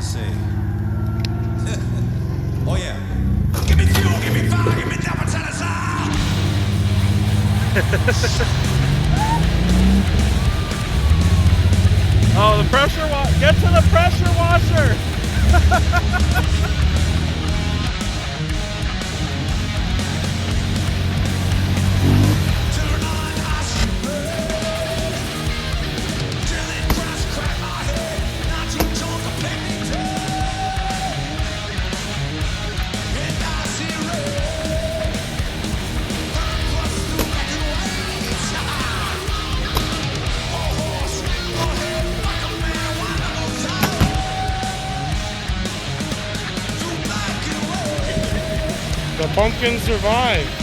to say. Oh yeah. Give me fuel, give me fire, give me double tennis. Oh, the pressure washer. Get to the pressure washer. The pumpkin survived.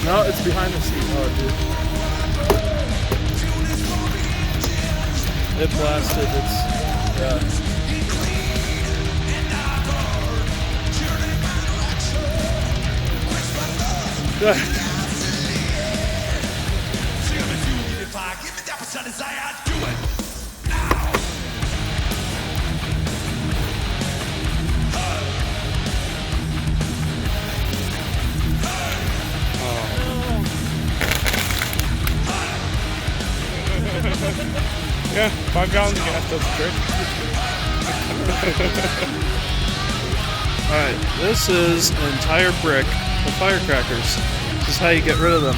No, it's behind the seat. Oh, dude. It blasted. It's, yeah. Yeah, 5 gallons of gas does the trick. Alright, this is an entire brick of firecrackers. This is how you get rid of them.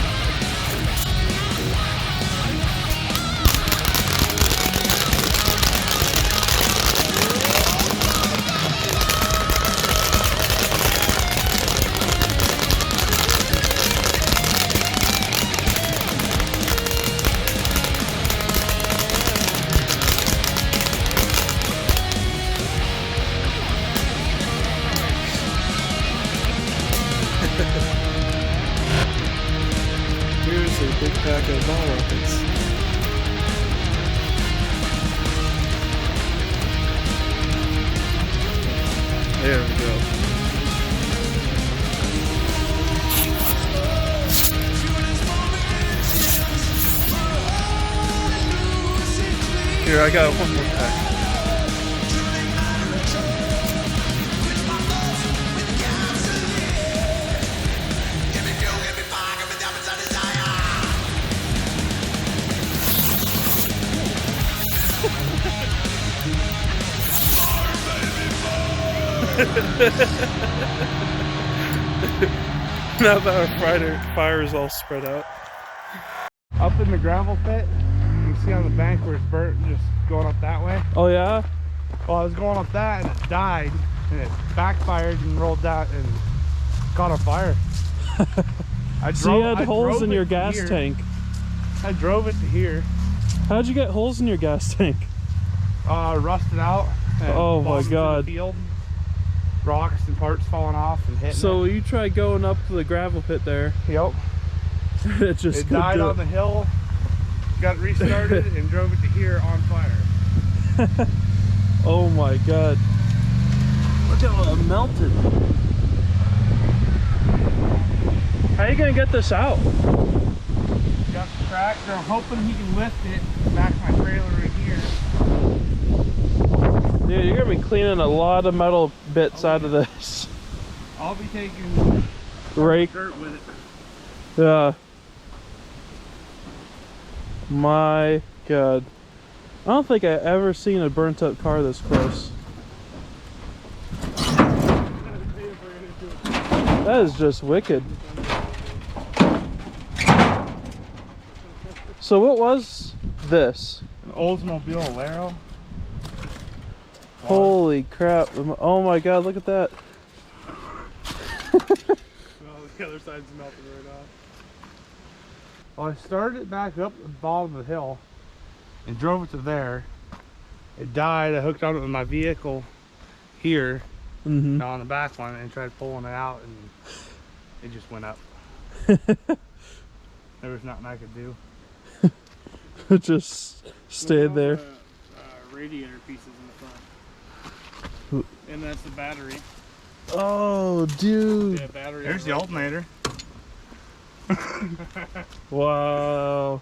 Here's a big pack of ball rockets. There we go. Here, I got one more pack. Now that our fire is all spread out. Up in the gravel pit, you can see on the bank where it's burnt, just going up that way. Oh yeah? Well, I was going up that and it died, and it backfired and rolled down and caught on fire. So you had holes in your gas tank. I drove it to here. How'd you get holes in your gas tank? Rusted out. And oh my god. The field. Rocks and parts falling off and hitting. So you tried going up the gravel pit there. Yep. It died on the hill, got restarted, and drove it to here on fire. Oh my god. Look how it melted. How are you gonna get this out? Got the tractor. I'm hoping he can lift it back to my trailer right here. Dude, you're gonna be cleaning a lot of metal bits out of this. I'll be taking rake dirt with it. Yeah. My god. don't think I ever seen a burnt up car this close. That is just wicked. So what was this? An Oldsmobile Alero. Holy crap. Oh my god, look at that. Well, the other side's melted right off. Well, I started it back up at the bottom of the hill and drove it to there. It died. I hooked on it with my vehicle here on the back one and tried pulling it out, and it just went up. There was nothing I could do. It just stayed there. Radiator pieces in the front. And that's the battery. Oh, dude. Yeah, battery. There's the alternator. Wow.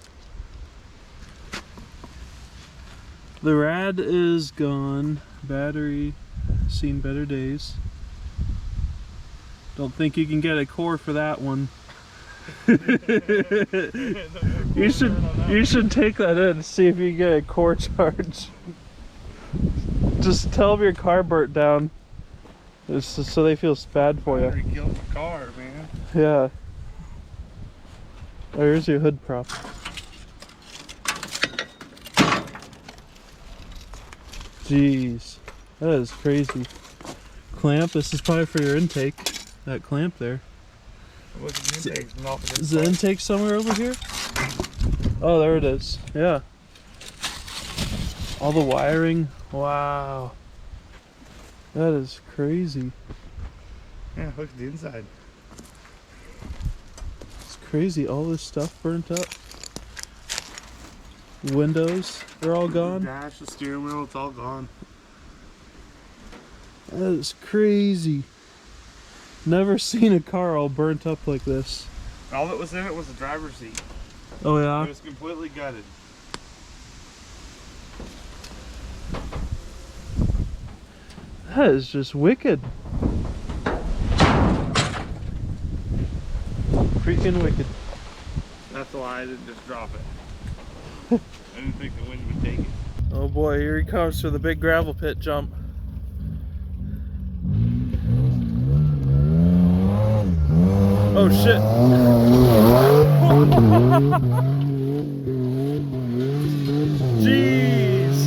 The rad is gone. Battery seen better days. Don't think you can get a core for that one. You should take that in and see if you can get a core charge. Just tell them your car burnt down. It's just so they feel bad for you. Battery killed the car, man. Yeah. Oh, here's your hood prop. Jeez, that is crazy. Clamp, this is probably for your intake. That clamp there. What's the intake? Is the intake somewhere over here? Oh, there it is. Yeah. All the wiring. Wow. That is crazy. Yeah, look at the inside. It's crazy. All this stuff burnt up. Windows, they're all gone. The dash, the steering wheel, it's all gone. That is crazy. Never seen a car all burnt up like this. All that was in it was the driver's seat. Oh yeah? It was completely gutted. That is just wicked. Freaking wicked. That's why I didn't just drop it. I didn't think the wind would take it. Oh boy, here he comes for the big gravel pit jump. Oh shit. Jeez.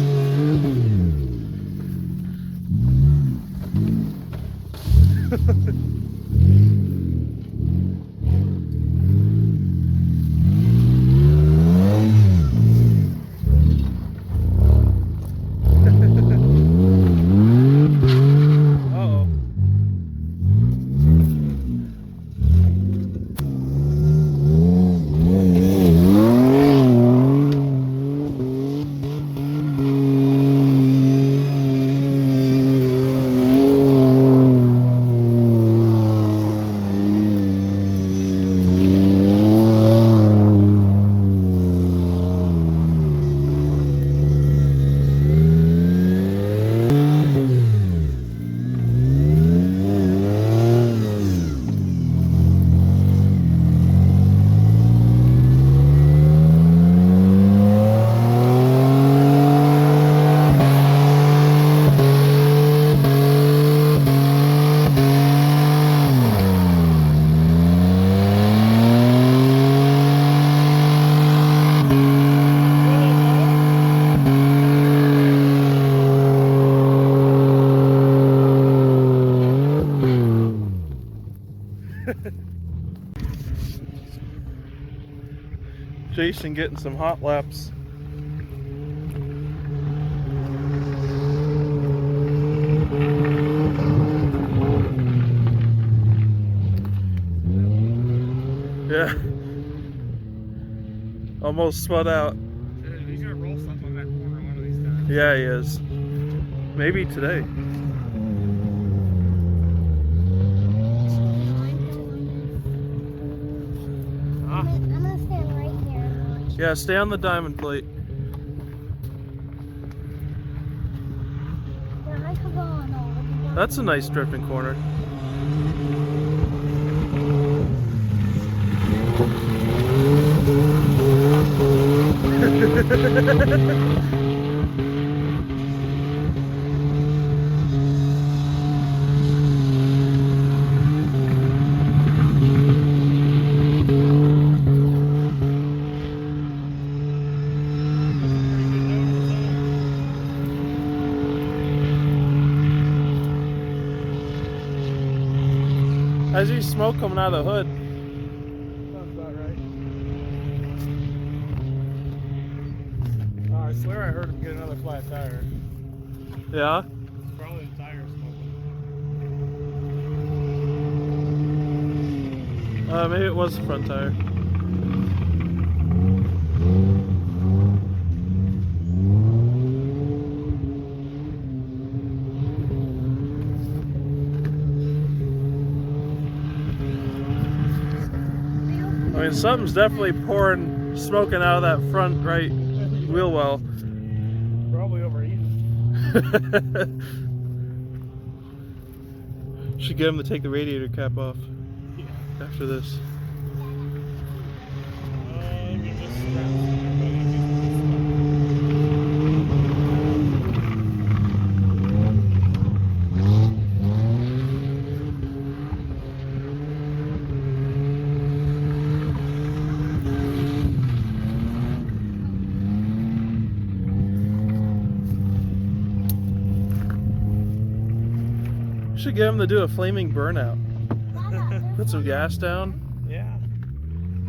Jason getting some hot laps. Yeah. Almost spun out. He's gonna roll something on that corner one of these times. Yeah, he is. Maybe today. I'm gonna stand right here and watch. Yeah, stay on the diamond plate. Yeah, I could go on over. That's a nice drifting corner. I see smoke coming out of the hood. Sounds about right. Oh, I swear I heard him get another flat tire. Yeah? It's probably the tire smoking. Maybe it was the front tire. I mean, something's definitely pouring, smoking out of that front right wheel well. Probably overheating. Should get him to take the radiator cap off after this. Should get him to do a flaming burnout. Put some gas down. Yeah.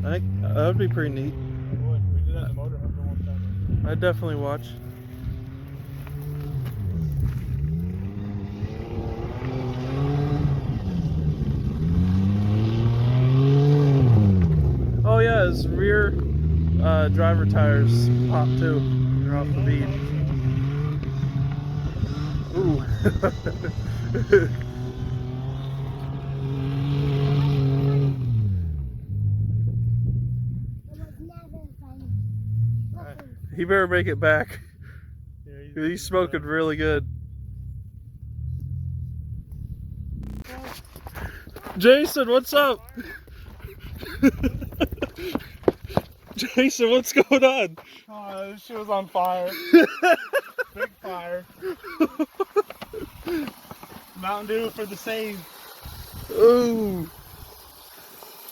I think that would be pretty neat. It would. We did that in the motorhome for one time. I'd definitely watch. Oh yeah, his rear driver tires pop too. They're off the bead. Ooh. He better make it back. Yeah, he's smoking really good. Jason, what's up? Jason, what's going on? Oh, this shit was on fire. Big fire. Mountain Dew for the save. Ooh.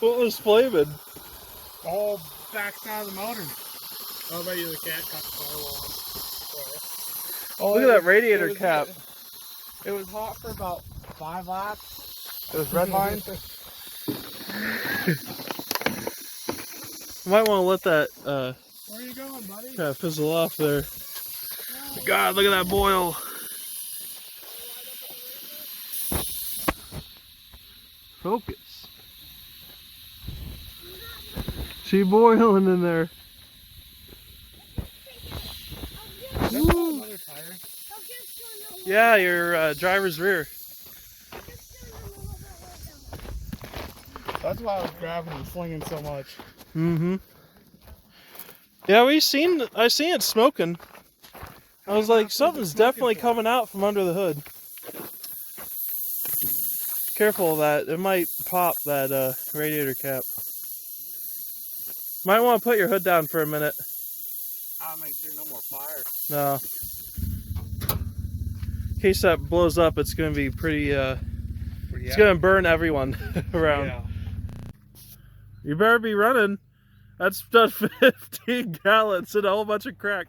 What was flaming? The whole backside of the motor. Oh, I bet you the cat caught the firewall. Oh, look at that radiator cap. It was hot for about 5 laps. It was red line. You might want to let that where are you going, buddy? Kind of fizzle off there. No. God, look at that boil. Focus. See boiling in there. Another tire. Yeah, your driver's rear. That's why I was grabbing and slinging so much. Mm-hmm. Yeah, I seen it smoking. I was like, something's definitely coming out from under the hood. Careful of that. It might pop that radiator cap. Might want to put your hood down for a minute. I'll make sure no more fire. No. In case that blows up, it's going to be pretty it's going to burn everyone around. Yeah. You better be running. That's done 15 gallons and a whole bunch of crack.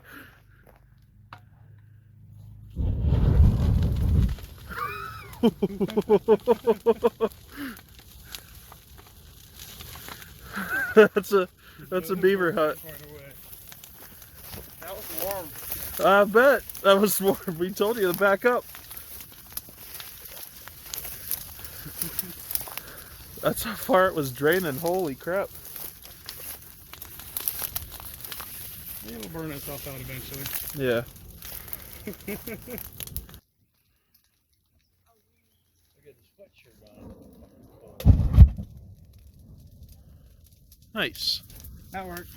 That's a beaver hut. That was warm. I bet that was warm. We told you to back up. That's how far it was draining. Holy crap. It'll burn itself out eventually. Yeah. Nice. That worked.